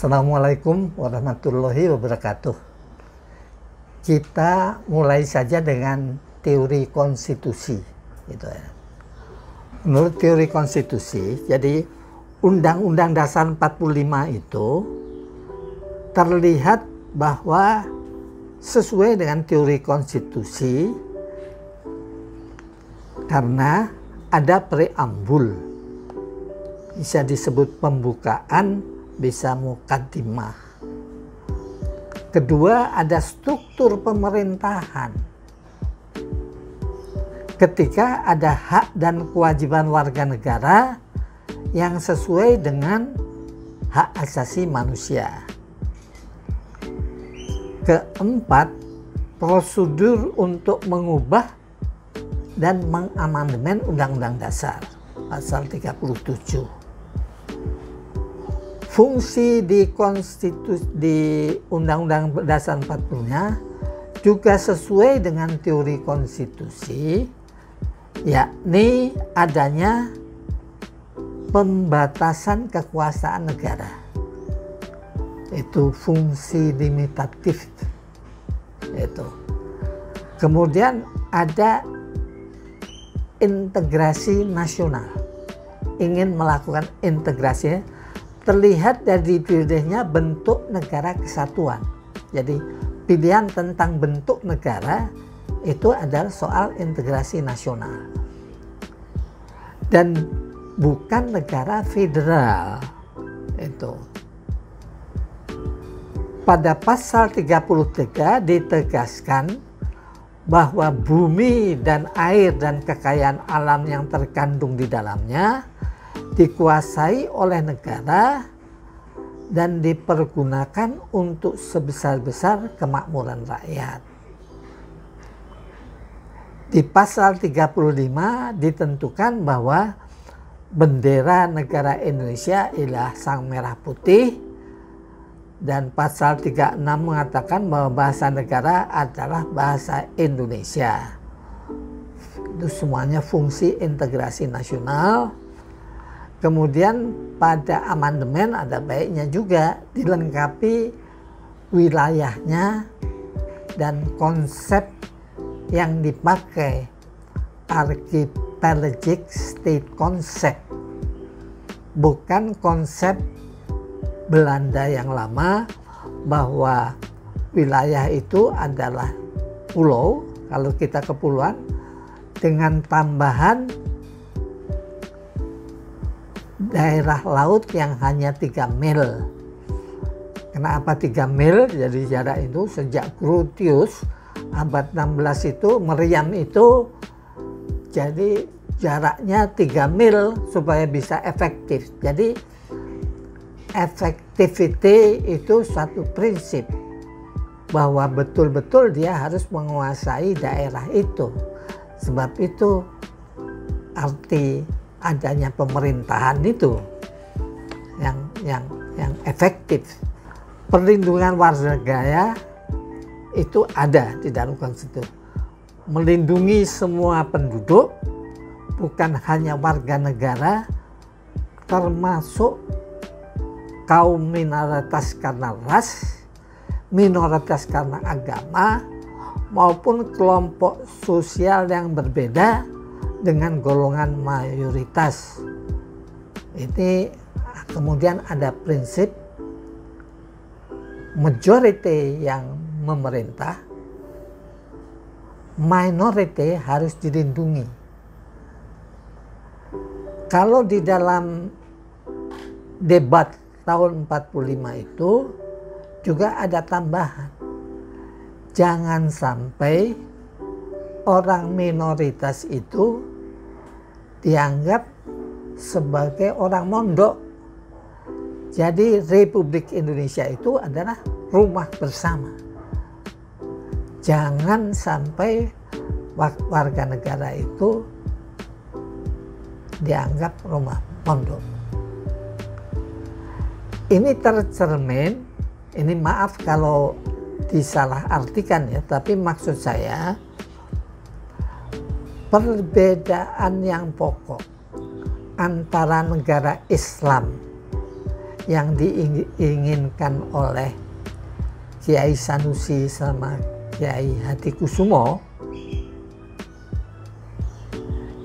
Assalamualaikum warahmatullahi wabarakatuh. Kita mulai saja dengan teori konstitusi. Gitu ya. Menurut teori konstitusi, jadi Undang-Undang Dasar 45 itu terlihat bahwa sesuai dengan teori konstitusi karena ada preambul, bisa disebut pembukaan, bisa mukaddimah. Kedua, ada struktur pemerintahan. Ketika ada hak dan kewajiban warga negara yang sesuai dengan hak asasi manusia. Keempat, prosedur untuk mengubah dan mengamandemen Undang-Undang Dasar pasal 37. Fungsi di Undang-Undang Dasar 40-nya juga sesuai dengan teori konstitusi, yakni adanya pembatasan kekuasaan negara. Itu fungsi limitatif. Itu. Kemudian ada integrasi nasional. Ingin melakukan integrasi, terlihat dari dirinya bentuk negara kesatuan. Jadi pilihan tentang bentuk negara itu adalah soal integrasi nasional. Dan bukan negara federal. Itu. Pada pasal 33 ditegaskan bahwa bumi dan air dan kekayaan alam yang terkandung di dalamnya dikuasai oleh negara dan dipergunakan untuk sebesar-besar kemakmuran rakyat. Di pasal 35 ditentukan bahwa bendera negara Indonesia ialah sang merah putih, dan pasal 36 mengatakan bahwa bahasa negara adalah bahasa Indonesia. Itu semuanya fungsi integrasi nasional. Kemudian pada amandemen ada baiknya juga dilengkapi wilayahnya dan konsep yang dipakai, archipelagic state concept, bukan konsep Belanda yang lama bahwa wilayah itu adalah pulau, kalau kita kepulauan, dengan tambahan daerah laut yang hanya 3 mil. Kenapa 3 mil? Jadi jarak itu sejak Grotius abad 16 itu, meriam itu, jadi jaraknya 3 mil supaya bisa efektif. Jadi effectivity itu suatu prinsip bahwa betul-betul dia harus menguasai daerah itu. Sebab itu arti adanya pemerintahan itu yang efektif. Perlindungan warga negara itu ada di dalam konstitusi. Melindungi semua penduduk, bukan hanya warga negara, termasuk kaum minoritas karena ras, minoritas karena agama, maupun kelompok sosial yang berbeda dengan golongan mayoritas. Ini kemudian ada prinsip majority yang memerintah, minority harus dilindungi. Kalau di dalam debat tahun 45 itu juga ada tambahan. Jangan sampai orang minoritas itu dianggap sebagai orang mondok. Jadi Republik Indonesia itu adalah rumah bersama. Jangan sampai warga negara itu dianggap rumah mondok. Ini tercermin, ini maaf kalau disalah artikan ya, tapi maksud saya perbedaan yang pokok antara negara Islam yang diinginkan oleh Kiai Sanusi sama Kiai Hatikusumo,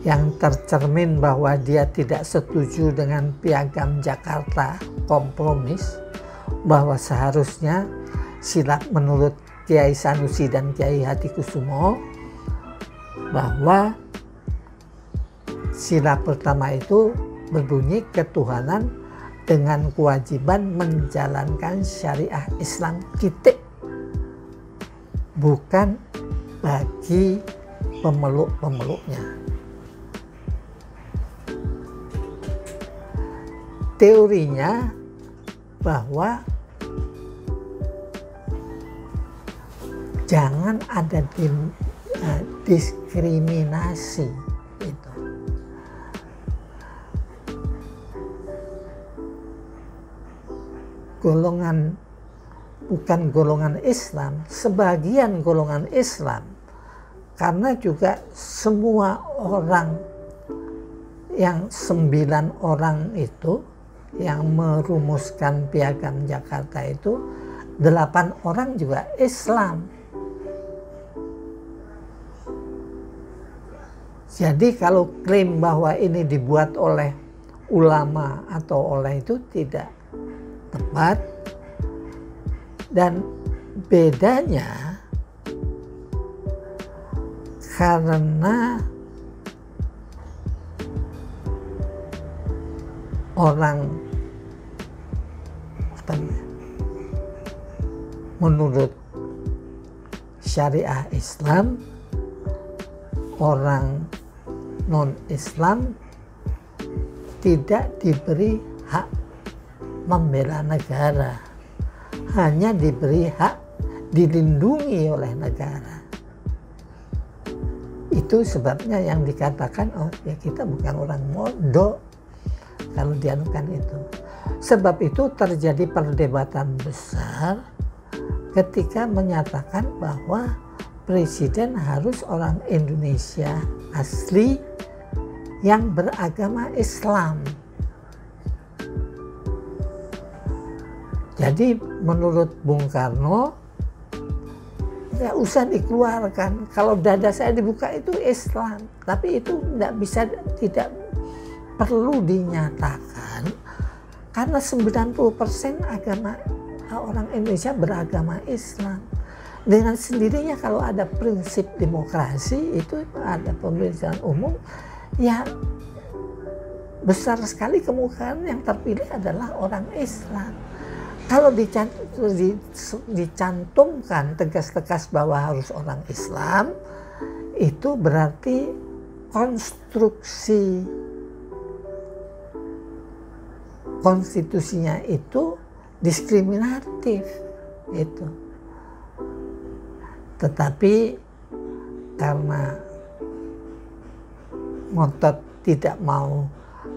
yang tercermin bahwa dia tidak setuju dengan Piagam Jakarta Kompromis, bahwa seharusnya sila menurut Kiai Sanusi dan Kiai Hatikusumo bahwa sila pertama itu berbunyi ketuhanan dengan kewajiban menjalankan syariah Islam titik, bukan bagi pemeluk-pemeluknya. Teorinya bahwa jangan ada diskriminasi itu. Golongan, bukan golongan Islam, sebagian golongan Islam, karena juga semua orang yang 9 orang itu yang merumuskan Piagam Jakarta itu 8 orang juga Islam. Jadi kalau klaim bahwa ini dibuat oleh ulama atau oleh itu tidak tepat. Dan bedanya karena orang menurut syariah Islam, orang non-Islam tidak diberi hak membela negara, hanya diberi hak dilindungi oleh negara. Itu sebabnya yang dikatakan, oh ya kita bukan orang modok kalau dianukan itu. Sebab itu terjadi perdebatan besar ketika menyatakan bahwa presiden harus orang Indonesia asli yang beragama Islam. Jadi menurut Bung Karno, nggak usah dikeluarkan. Kalau dada saya dibuka itu Islam, tapi itu tidak perlu dinyatakan karena 90% agama orang Indonesia beragama Islam. Dengan sendirinya kalau ada prinsip demokrasi itu ada pemilihan umum, ya besar sekali kemungkinan yang terpilih adalah orang Islam. Kalau dicantumkan tegas-tegas bahwa harus orang Islam, itu berarti konstruksi konstitusinya itu diskriminatif itu. Tetapi karena ngotot tidak mau,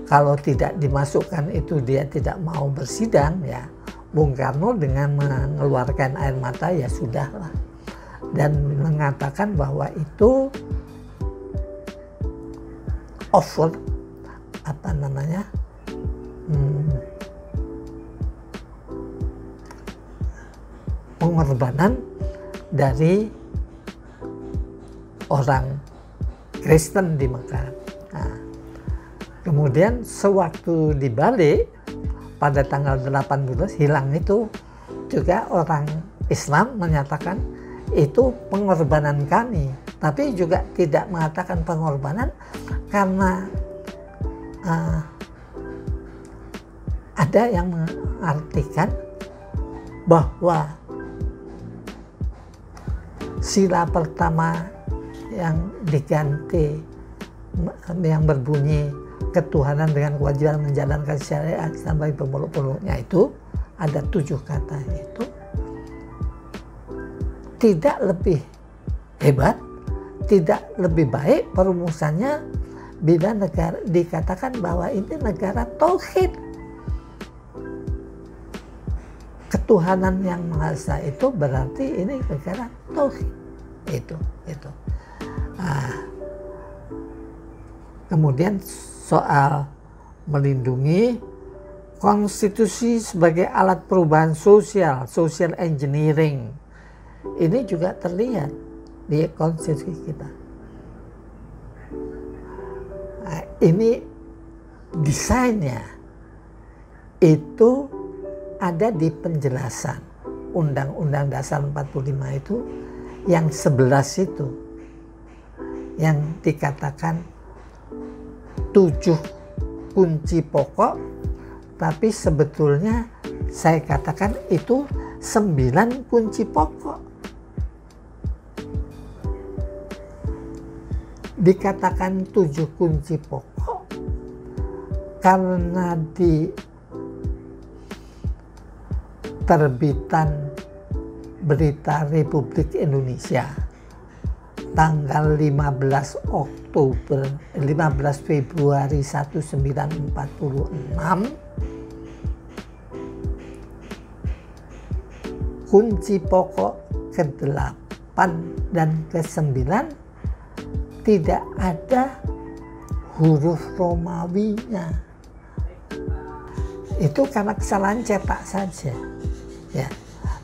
kalau tidak dimasukkan itu dia tidak mau bersidang, ya Bung Karno dengan mengeluarkan air mata ya sudahlah, dan mengatakan bahwa itu over pengorbanan dari orang Kristen di Mekah. Nah, kemudian sewaktu dibalik pada tanggal 18 hilang itu juga orang Islam menyatakan itu pengorbanan kami, tapi juga tidak mengatakan pengorbanan karena ada yang mengartikan bahwa sila pertama yang diganti yang berbunyi ketuhanan dengan kewajiban menjalankan syariat Islam bagi pemeluk-pemeluknya itu ada 7 kata itu tidak lebih hebat, tidak lebih baik perumusannya bila negara dikatakan bahwa ini negara tauhid. Ketuhanan yang Maha Esa itu berarti ini negara tauhid. Itu. Nah, kemudian soal melindungi konstitusi sebagai alat perubahan sosial, social engineering, ini juga terlihat di konstitusi kita. Nah, ini desainnya itu ada di penjelasan Undang-Undang Dasar 45 itu yang 11 itu, yang dikatakan 7 kunci pokok, tapi sebetulnya saya katakan itu 9 kunci pokok. Dikatakan 7 kunci pokok karena di terbitan Berita Republik Indonesia tanggal 15 Februari 1946, kunci pokok ke-8 dan ke-9 tidak ada huruf Romawinya. Itu karena kesalahan cetak saja, ya.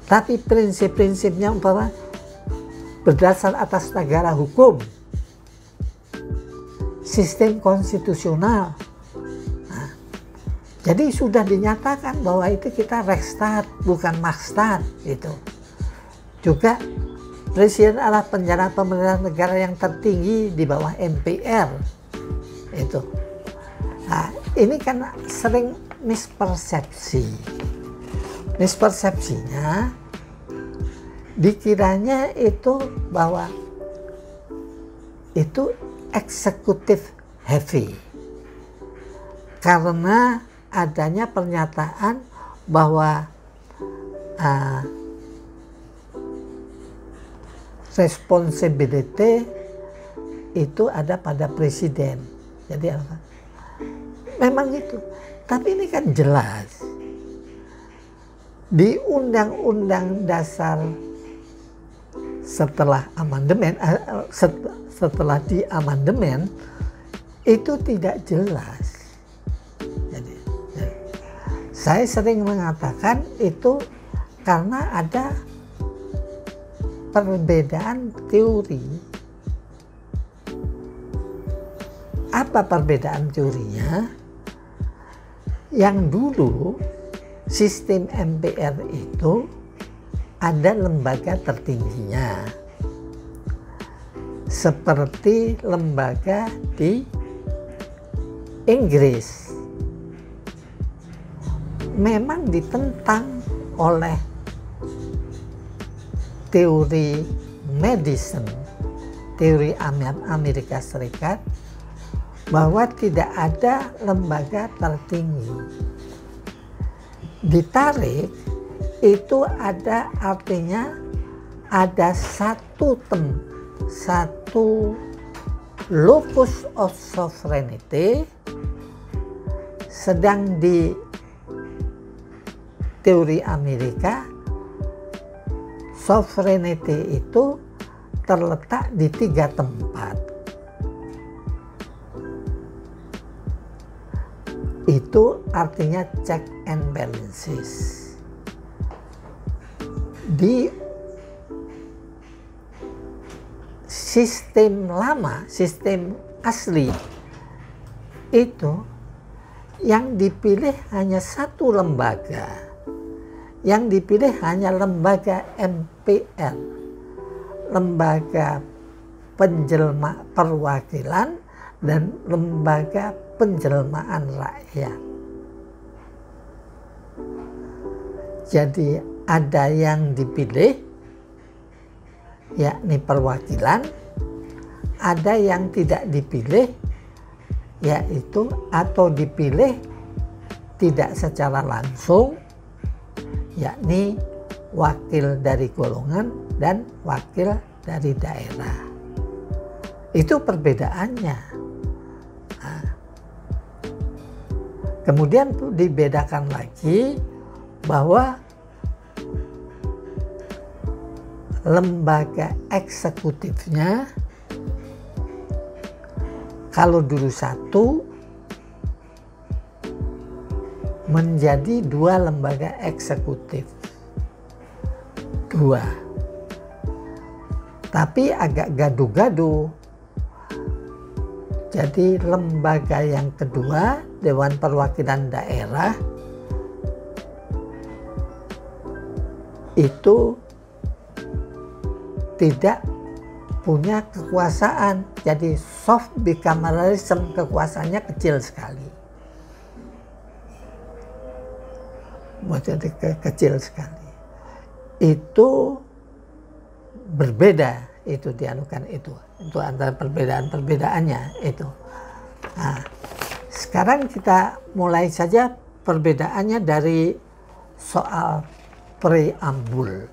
Tapi prinsip-prinsipnya umpama berdasar atas negara hukum, sistem konstitusional. Nah, jadi sudah dinyatakan bahwa itu kita Rechtsstaat bukan Machtstaat itu. Juga presiden adalah penjara pemerintah negara yang tertinggi di bawah MPR itu. Nah, ini kan sering mispersepsi. Mispersepsinya dikiranya itu bahwa itu eksekutif heavy karena adanya pernyataan bahwa responsibility itu ada pada presiden. Jadi apa? Memang itu. Tapi ini kan jelas di Undang-Undang Dasar setelah amandemen, setelah diamandemen itu tidak jelas. Jadi, saya sering mengatakan itu karena ada perbedaan teori. Apa perbedaan teorinya? Yang dulu sistem MPR itu ada lembaga tertingginya, seperti lembaga di Inggris. Memang ditentang oleh teori medicine, teori Amerika Serikat, bahwa tidak ada lembaga tertinggi. Ditarik itu ada artinya ada satu locus of sovereignty, sedang di teori Amerika sovereignty itu terletak di 3 tempat. Itu artinya check and balances. Di sistem lama, sistem asli, itu yang dipilih hanya satu lembaga. Yang dipilih hanya lembaga MPR, lembaga penjelma perwakilan dan lembaga penjelmaan rakyat. Jadi ada yang dipilih, yakni perwakilan, ada yang tidak dipilih, yaitu atau dipilih tidak secara langsung, yakni wakil dari golongan dan wakil dari daerah. Itu perbedaannya. Kemudian dibedakan lagi bahwa lembaga eksekutifnya kalau dulu 1, menjadi dua lembaga eksekutif. Dua. Tapi agak gaduh-gaduh. Jadi lembaga yang kedua, Dewan Perwakilan Daerah, itu tidak punya kekuasaan. Jadi soft bicameralism, kekuasaannya kecil sekali. Jadi kecil sekali. Itu berbeda, itu dianukan itu antara perbedaan-perbedaannya itu. Nah, sekarang kita mulai saja perbedaannya dari soal preambul.